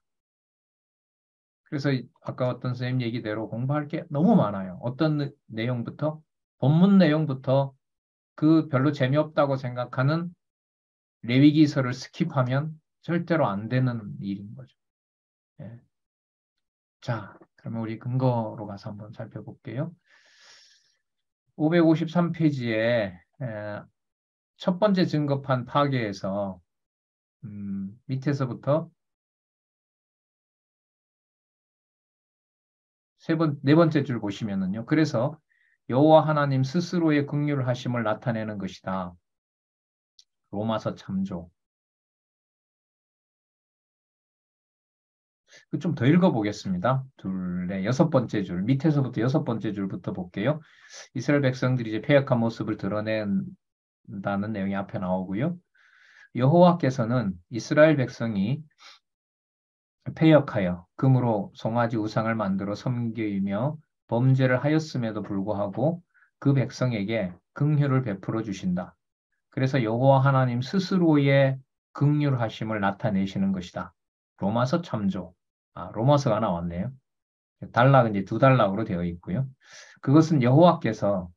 그래서 아까 어떤 선생님 얘기대로 공부할 게 너무 많아요. 어떤 내용부터? 본문 내용부터 그 별로 재미없다고 생각하는 레위기서를 스킵하면 절대로 안 되는 일인 거죠. 예. 자, 그러면 우리 근거로 가서 한번 살펴볼게요. 553페이지에 첫 번째 증거판 파괴에서 밑에서부터 네 번째 줄 보시면은요. 그래서 여호와 하나님 스스로의 긍휼 하심을 나타내는 것이다. 로마서 참조. 좀 더 읽어보겠습니다. 여섯 번째 줄, 밑에서부터 여섯 번째 줄부터 볼게요. 이스라엘 백성들이 이제 패역한 모습을 드러낸다는 내용이 앞에 나오고요. 여호와께서는 이스라엘 백성이 패역하여 금으로 송아지 우상을 만들어 섬기며 범죄를 하였음에도 불구하고 그 백성에게 긍휼을 베풀어 주신다. 그래서 여호와 하나님 스스로의 긍휼하심을 나타내시는 것이다. 로마서 참조. 로마서가 나왔네요. 단락 이제 두 단락으로 되어 있고요. 그것은 여호와께서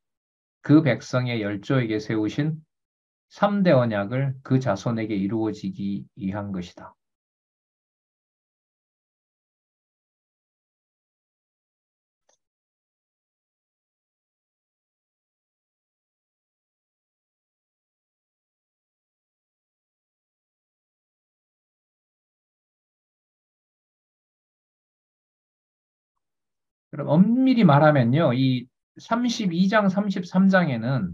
그 백성의 열조에게 세우신 3대 언약을 그 자손에게 이루어지기 위한 것이다. 그럼 엄밀히 말하면요. 이 32장, 33장에는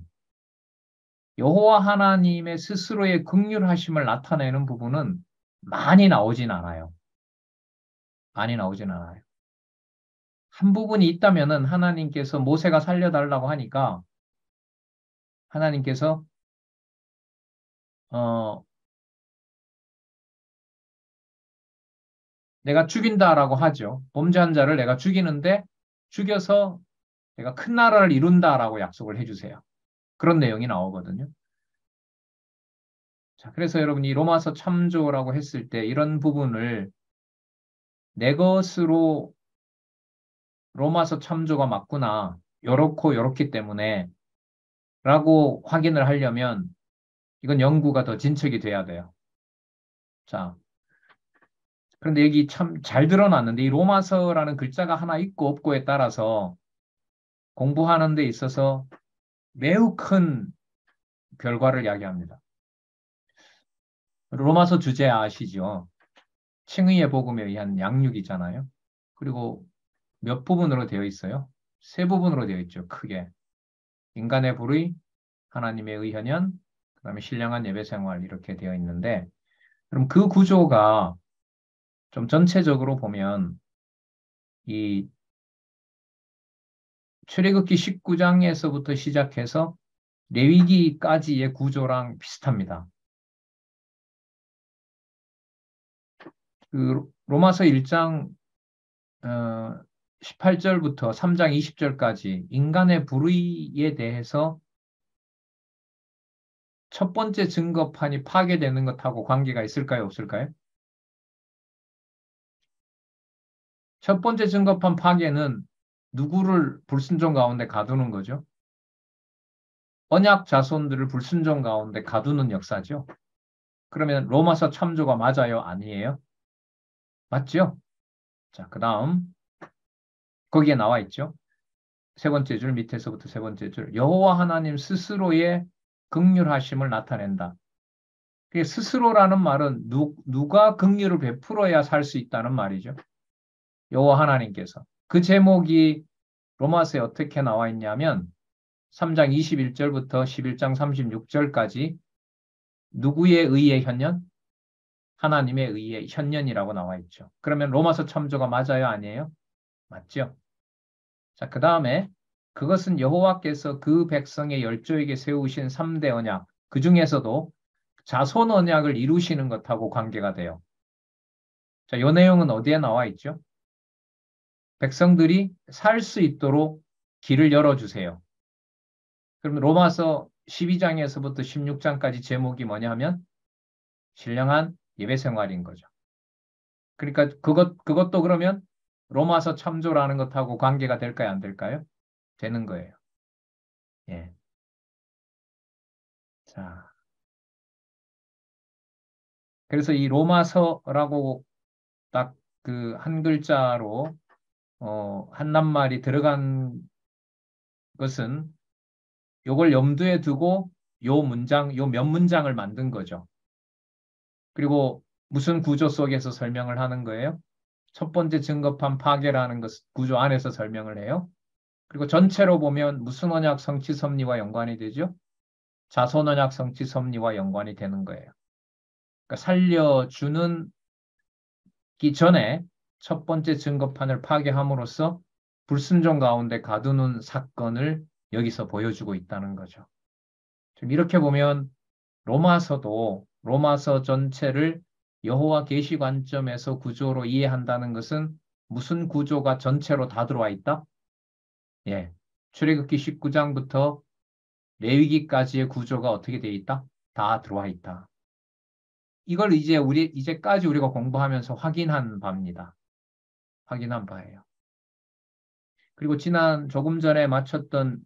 여호와 하나님의 스스로의 긍휼하심을 나타내는 부분은 많이 나오진 않아요. 많이 나오진 않아요. 한 부분이 있다면은 하나님께서 모세가 살려달라고 하니까 하나님께서 어, 내가 죽인다라고 하죠. 범죄한 자를 내가 죽이는데 죽여서 내가 큰 나라를 이룬다라고 약속을 해주세요. 그런 내용이 나오거든요. 자, 그래서 여러분이 로마서 참조라고 했을 때 이런 부분을 내 것으로 로마서 참조가 맞구나. 요렇고 요렇기 때문에 라고 확인을 하려면 이건 연구가 더 진척이 돼야 돼요. 자, 그런데 여기 참 잘 드러났는데 이 로마서라는 글자가 하나 있고 없고에 따라서 공부하는 데 있어서 매우 큰 결과를 야기합니다. 로마서 주제 아시죠? 칭의의 복음에 의한 양육이잖아요. 그리고 몇 부분으로 되어 있어요? 세 부분으로 되어 있죠. 크게. 인간의 불의, 하나님의 의현현, 그다음에 신령한 예배 생활 이렇게 되어 있는데 그럼 그 구조가 좀 전체적으로 보면 이 출애굽기 19장에서부터 시작해서 레위기까지의 구조랑 비슷합니다. 그 로마서 1장 18절부터 3장 20절까지 인간의 불의에 대해서 첫 번째 증거판이 파괴되는 것하고 관계가 있을까요, 없을까요? 첫 번째 증거판 파괴는 누구를 불순종 가운데 가두는 거죠? 언약 자손들을 불순종 가운데 가두는 역사죠. 그러면 로마서 참조가 맞아요? 아니에요? 맞죠? 자, 그 다음 거기에 나와 있죠. 세 번째 줄 밑에서부터 세 번째 줄 여호와 하나님 스스로의 긍휼하심을 나타낸다. 그 스스로라는 말은 누가 긍휼을 베풀어야 살 수 있다는 말이죠. 여호와 하나님께서. 그 제목이 로마서에 어떻게 나와 있냐면 3장 21절부터 11장 36절까지 누구의 의의 현년? 하나님의 의의 현년이라고 나와 있죠. 그러면 로마서 참조가 맞아요? 아니에요? 맞죠? 자, 그 다음에 그것은 여호와께서 그 백성의 열조에게 세우신 3대 언약, 그 중에서도 자손 언약을 이루시는 것하고 관계가 돼요. 자, 이 내용은 어디에 나와 있죠? 백성들이 살 수 있도록 길을 열어주세요. 그럼 로마서 12장에서부터 16장까지 제목이 뭐냐 하면 신령한 예배 생활인 거죠. 그러니까 그것도 그러면 로마서 참조라는 것하고 관계가 될까요? 안 될까요? 되는 거예요. 예. 자, 그래서 이 로마서라고 딱 그 한 글자로 한 낱말이 들어간 것은 요걸 염두에 두고 요 몇 문장을 만든 거죠. 그리고 무슨 구조 속에서 설명을 하는 거예요? 첫 번째 증거판 파괴라는 것 구조 안에서 설명을 해요. 그리고 전체로 보면 무슨 언약 성취 섭리와 연관이 되죠? 자손 언약 성취 섭리와 연관이 되는 거예요. 그러니까 살려주는 기 전에 첫 번째 증거판을 파괴함으로써 불순종 가운데 가두는 사건을 여기서 보여주고 있다는 거죠. 좀 이렇게 보면 로마서 전체를 여호와 계시 관점에서 구조로 이해한다는 것은 무슨 구조가 전체로 다 들어와 있다? 예. 출애굽기 19장부터 레위기까지의 구조가 어떻게 되어 있다? 다 들어와 있다. 이걸 이제까지 우리가 공부하면서 확인한 바입니다. 확인한 바예요. 그리고 조금 전에 마쳤던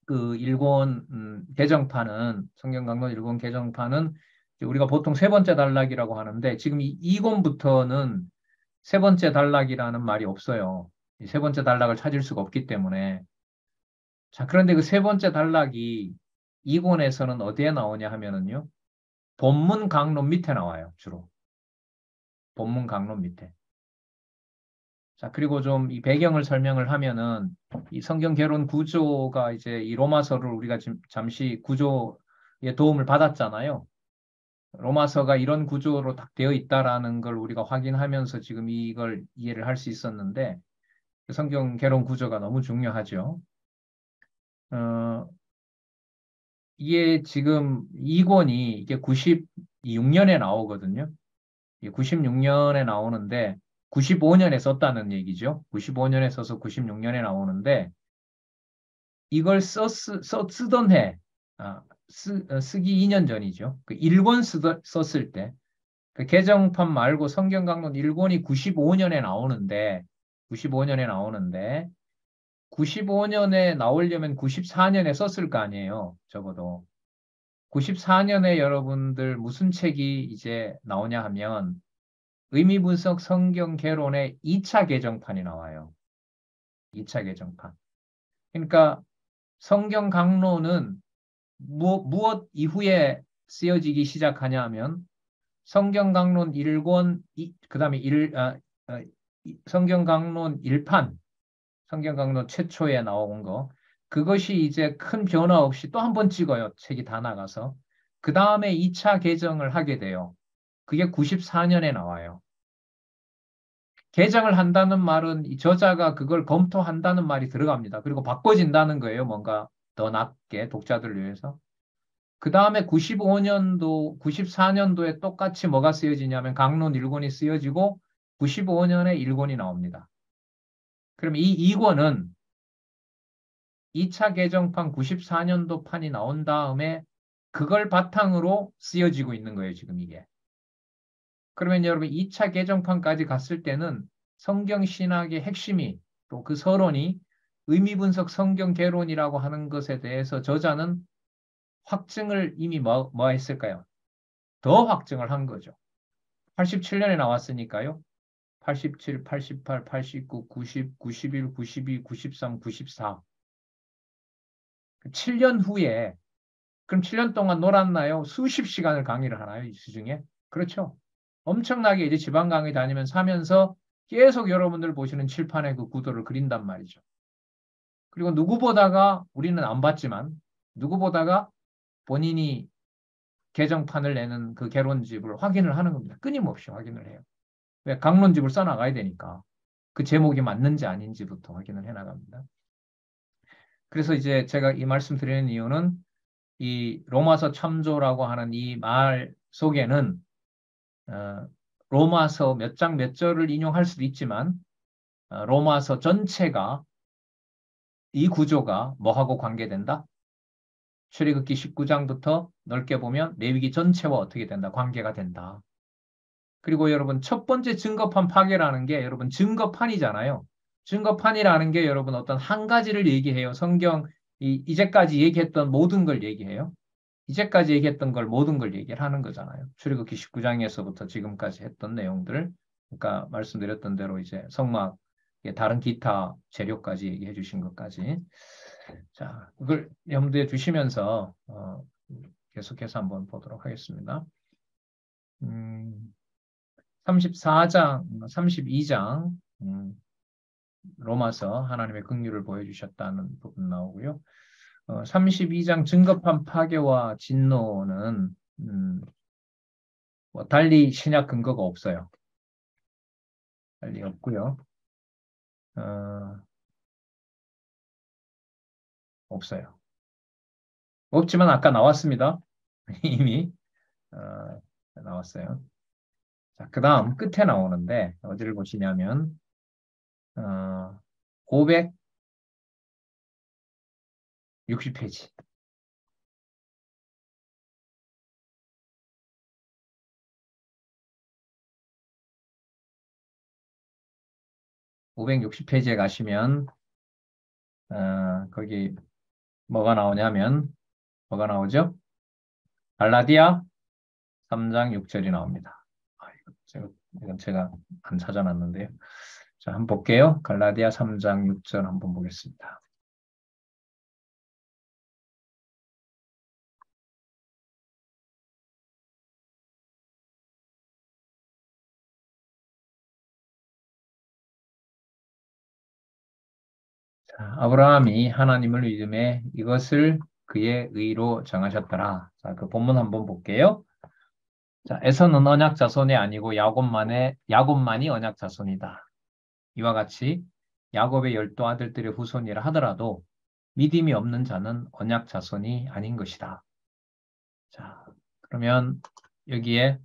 그 일권 개정판은 성경 강론 일권 개정판은 우리가 보통 세 번째 단락이라고 하는데 지금 이 권부터는 세 번째 단락이라는 말이 없어요. 세 번째 단락을 찾을 수가 없기 때문에 자 그런데 그 세 번째 단락이 이 권에서는 어디에 나오냐 하면은요 본문 강론 밑에 나와요 주로 본문 강론 밑에. 자, 그리고 좀 이 배경을 설명을 하면은 이 성경 개론 구조가 이제 이 로마서를 우리가 지금 잠시 구조의 도움을 받았잖아요. 로마서가 이런 구조로 딱 되어 있다라는 걸 우리가 확인하면서 지금 이걸 이해를 할 수 있었는데 성경 개론 구조가 너무 중요하죠. 어, 이게 지금 이 권이 이게 96년에 나오거든요. 96년에 나오는데 95년에 썼다는 얘기죠. 95년에 써서 96년에 나오는데 이걸 쓰던 해, 쓰기 2년 전이죠. 그 1권 썼을 때, 그 개정판 말고 성경 강론 1권이 95년에 나오는데, 95년에 나오는데, 95년에 나오려면 94년에 썼을 거 아니에요. 적어도. 94년에 여러분들 무슨 책이 이제 나오냐 하면, 의미분석 성경 개론의 2차 개정판이 나와요. 2차 개정판. 그러니까 성경 강론은 무엇 이후에 쓰여지기 시작하냐 하면 성경 강론 1권, 그다음에 성경 강론 1판, 성경 강론 최초에 나온 거 그것이 이제 큰 변화 없이 또 한 번 찍어요. 책이 다 나가서. 그 다음에 2차 개정을 하게 돼요. 그게 94년에 나와요. 개정을 한다는 말은 이 저자가 그걸 검토한다는 말이 들어갑니다. 그리고 바꿔진다는 거예요. 뭔가 더 낫게 독자들을 위해서. 그 다음에 95년도, 94년도에 똑같이 뭐가 쓰여지냐면 강론 1권이 쓰여지고 95년에 1권이 나옵니다. 그럼 이 2권은 2차 개정판 94년도 판이 나온 다음에 그걸 바탕으로 쓰여지고 있는 거예요, 지금 이게. 그러면 여러분 2차 개정판까지 갔을 때는 성경 신학의 핵심이 또 그 서론이 의미 분석 성경 개론이라고 하는 것에 대해서 저자는 확증을 이미 뭐 했을까요? 더 확증을 한 거죠. 87년에 나왔으니까요. 87, 88, 89, 90, 91, 92, 93, 94. 7년 후에 그럼 7년 동안 놀았나요? 수십 시간을 강의를 하나요? 이 수중에? 그렇죠. 엄청나게 이제 지방 강의 다니면서 하면서 계속 여러분들 보시는 칠판의 그 구도를 그린단 말이죠. 그리고 누구보다가 우리는 안 봤지만 누구보다가 본인이 개정판을 내는 그 개론집을 확인을 하는 겁니다. 끊임없이 확인을 해요. 왜? 강론집을 써나가야 되니까. 그 제목이 맞는지 아닌지부터 확인을 해나갑니다. 그래서 이제 제가 이 말씀 드리는 이유는 이 로마서 참조라고 하는 이 말 속에는 로마서 몇 장 몇 절을 인용할 수도 있지만 로마서 전체가 이 구조가 뭐하고 관계된다? 출애굽기 19장부터 넓게 보면 레위기 전체와 어떻게 된다? 관계가 된다. 그리고 여러분 첫 번째 증거판 파괴라는 게 여러분 증거판이잖아요. 증거판이라는 게 여러분 어떤 한 가지를 얘기해요. 성경 이제까지 얘기했던 모든 걸 얘기해요. 이제까지 얘기했던 걸 모든 걸 얘기를 하는 거잖아요. 출애굽기 19장에서부터 지금까지 했던 내용들, 그러니까 말씀드렸던 대로 이제 성막, 다른 기타 재료까지 얘기해 주신 것까지. 자, 그걸 염두에 두시면서 계속해서 한번 보도록 하겠습니다. 34장, 32장 로마서 하나님의 긍휼을 보여주셨다는 부분 나오고요. 32장 증거판 파괴와 진노는 뭐 달리 신약 근거가 없어요. 달리 없고요. 없어요. 없지만 아까 나왔습니다. 이미 나왔어요. 자, 그 다음 끝에 나오는데 어디를 보시냐면 560페이지. 560페이지에 가시면 거기 뭐가 나오냐면 뭐가 나오죠? 갈라디아 3장 6절이 나옵니다. 이건 제가 안 찾아놨는데요. 자, 한번 볼게요. 갈라디아 3장 6절 한번 보겠습니다. 자, 아브라함이 하나님을 믿음에 이것을 그의 의로 정하셨더라. 자, 그 본문 한번 볼게요. 자, 에서는 언약 자손이 아니고 야곱만이 언약 자손이다. 이와 같이 야곱의 12 아들들의 후손이라 하더라도 믿음이 없는 자는 언약 자손이 아닌 것이다. 자, 그러면 여기에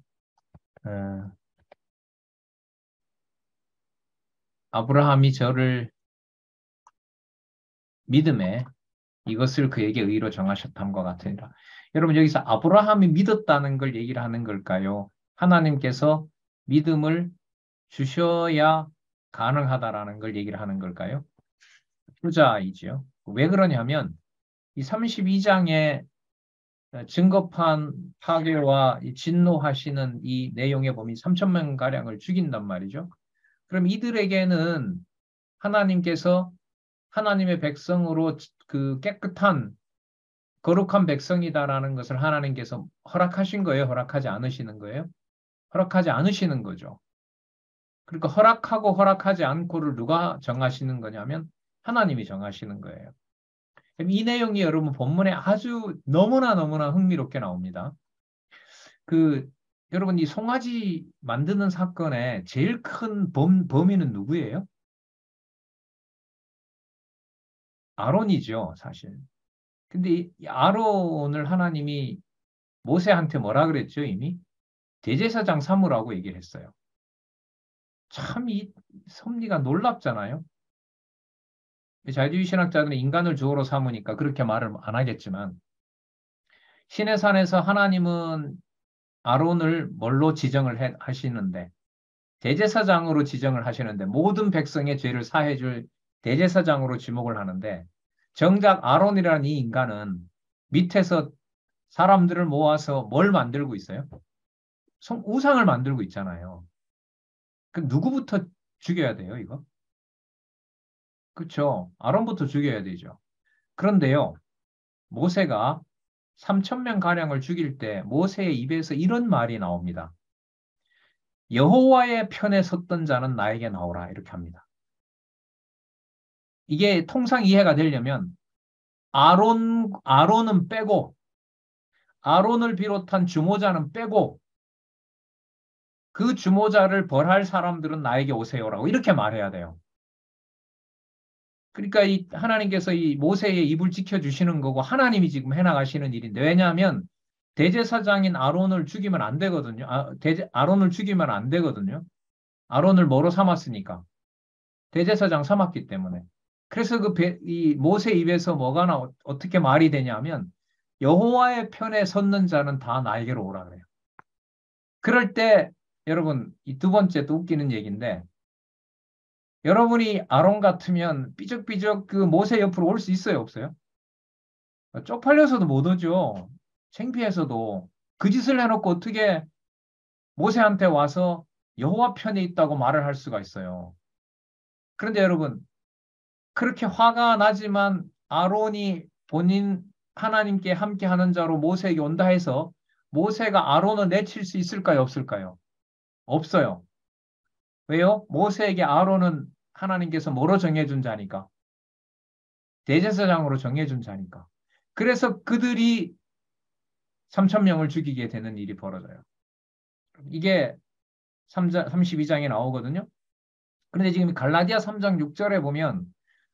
아브라함이 저를 믿음에 이것을 그에게 의로 정하셨다는 같으니라. 여러분 여기서 아브라함이 믿었다는 걸 얘기를 하는 걸까요? 하나님께서 믿음을 주셔야 가능하다라는 걸 얘기를 하는 걸까요? 후자이지요. 왜 그러냐면 이 32장의 증거판 파괴와 진노하시는 이 내용에 보면 3천 명 가량을 죽인단 말이죠. 그럼 이들에게는 하나님께서 하나님의 백성으로 그 깨끗한 거룩한 백성이다라는 것을 하나님께서 허락하신 거예요? 허락하지 않으시는 거예요? 허락하지 않으시는 거죠. 그러니까 허락하고 허락하지 않고를 누가 정하시는 거냐면 하나님이 정하시는 거예요. 이 내용이 여러분 본문에 아주 너무나 흥미롭게 나옵니다. 여러분 이 송아지 만드는 사건의 제일 큰 범인은 누구예요? 아론이죠, 사실. 근데 이 아론을 하나님이 모세한테 뭐라 그랬죠, 이미? 대제사장 삼으라고 얘기를 했어요. 참 이 섭리가 놀랍잖아요. 자유주의 신학자들은 인간을 주어로 삼으니까 그렇게 말을 안 하겠지만 신의 산에서 하나님은 아론을 뭘로 지정을 하시는데 대제사장으로 지정을 하시는데 모든 백성의 죄를 사해줄 대제사장으로 지목을 하는데 정작 아론이라는 이 인간은 밑에서 사람들을 모아서 뭘 만들고 있어요? 우상을 만들고 있잖아요. 그 누구부터 죽여야 돼요, 이거? 그렇죠. 아론부터 죽여야 되죠. 그런데요, 모세가 3천 명 가량을 죽일 때 모세의 입에서 이런 말이 나옵니다. 여호와의 편에 섰던 자는 나에게 나오라 이렇게 합니다. 이게 통상 이해가 되려면 아론은 빼고 아론을 비롯한 주모자는 빼고 그 주모자를 벌할 사람들은 나에게 오세요라고 이렇게 말해야 돼요. 그러니까 이 하나님께서 이 모세의 입을 지켜주시는 거고 하나님이 지금 해나가시는 일인데 왜냐하면 대제사장인 아론을 죽이면 안 되거든요. 아론을 죽이면 안 되거든요. 아론을 뭐로 삼았으니까. 대제사장 삼았기 때문에. 그래서 이 모세 입에서 뭐가 어떻게 말이 되냐면 여호와의 편에 섰는 자는 다 나에게로 오라 그래요. 그럴 때 여러분 이 두 번째 또 웃기는 얘기인데 여러분이 아론 같으면 삐적삐적 그 모세 옆으로 올 수 있어요, 없어요? 쪽팔려서도 못 오죠. 창피해서도 그 짓을 해놓고 어떻게 모세한테 와서 여호와 편에 있다고 말을 할 수가 있어요. 그런데 여러분 그렇게 화가 나지만 아론이 본인 하나님께 함께 하는 자로 모세에게 온다 해서 모세가 아론을 내칠 수 있을까요? 없을까요? 없어요. 왜요? 모세에게 아론은 하나님께서 뭐로 정해준 자니까? 대제사장으로 정해준 자니까. 그래서 그들이 3천 명을 죽이게 되는 일이 벌어져요. 이게 32장에 나오거든요. 그런데 지금 갈라디아 3장 6절에 보면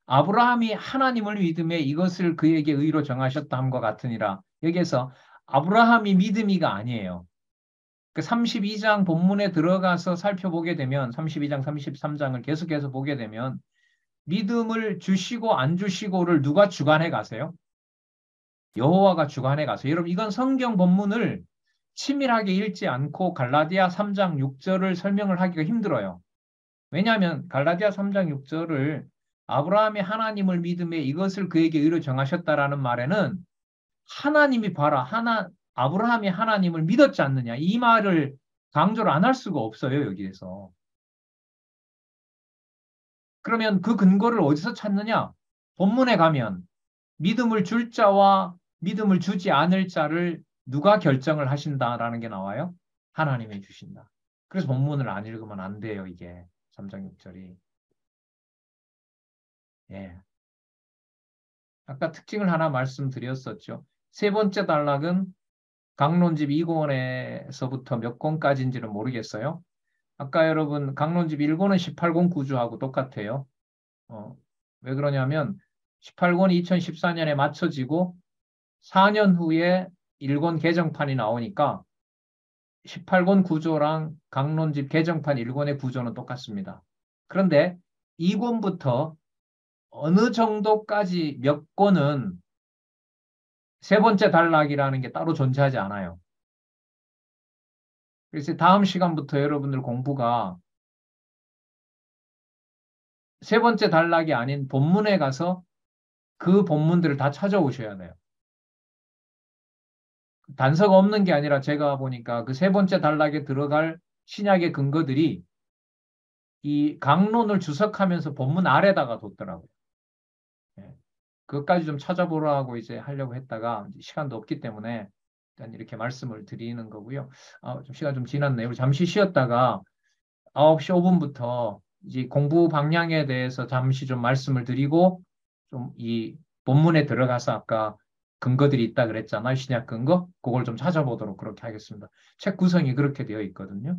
아브라함이 하나님을 믿음에 이것을 그에게 의로 정하셨다 함과 같으니라. 여기에서 아브라함이 믿음이가 아니에요. 그 32장 본문에 들어가서 살펴보게 되면 32장, 33장을 계속해서 보게 되면 믿음을 주시고 안 주시고를 누가 주관해 가세요? 여호와가 주관해 가세요. 여러분 이건 성경 본문을 치밀하게 읽지 않고 갈라디아 3장 6절을 설명을 하기가 힘들어요. 왜냐하면 갈라디아 3장 6절을 아브라함이 하나님을 믿음에 이것을 그에게 의로 정하셨다라는 말에는 하나님이 봐라, 아브라함이 하나님을 믿었지 않느냐 이 말을 강조를 안 할 수가 없어요 여기에서. 그러면 그 근거를 어디서 찾느냐? 본문에 가면 믿음을 줄 자와 믿음을 주지 않을 자를 누가 결정을 하신다라는 게 나와요? 하나님이 주신다. 그래서 본문을 안 읽으면 안 돼요 이게 3장 6절이. 예. 아까 특징을 하나 말씀드렸었죠. 세 번째 단락은 강론집 2권에서부터 몇 권까지인지는 모르겠어요. 아까 여러분 강론집 1권은 18권 구조하고 똑같아요. 왜 그러냐면 18권이 2014년에 맞춰지고 4년 후에 1권 개정판이 나오니까 18권 구조랑 강론집 개정판 1권의 구조는 똑같습니다. 그런데 2권부터 어느 정도까지 몇 권은 세 번째 단락이라는 게 따로 존재하지 않아요. 그래서 다음 시간부터 여러분들 공부가 세 번째 단락이 아닌 본문에 가서 그 본문들을 다 찾아오셔야 돼요. 단서가 없는 게 아니라 제가 보니까 그 세 번째 단락에 들어갈 신약의 근거들이 이 강론을 주석하면서 본문 아래다가 뒀더라고요. 예. 그것까지 좀 찾아보라고 이제 하려고 했다가 시간도 없기 때문에 일단 이렇게 말씀을 드리는 거고요. 좀 시간 좀 지났네요. 우리 잠시 쉬었다가 9시 5분부터 이제 공부 방향에 대해서 잠시 좀 말씀을 드리고 좀 이 본문에 들어가서 아까 근거들이 있다 그랬잖아요. 신약 근거. 그걸 좀 찾아보도록 그렇게 하겠습니다. 책 구성이 그렇게 되어 있거든요.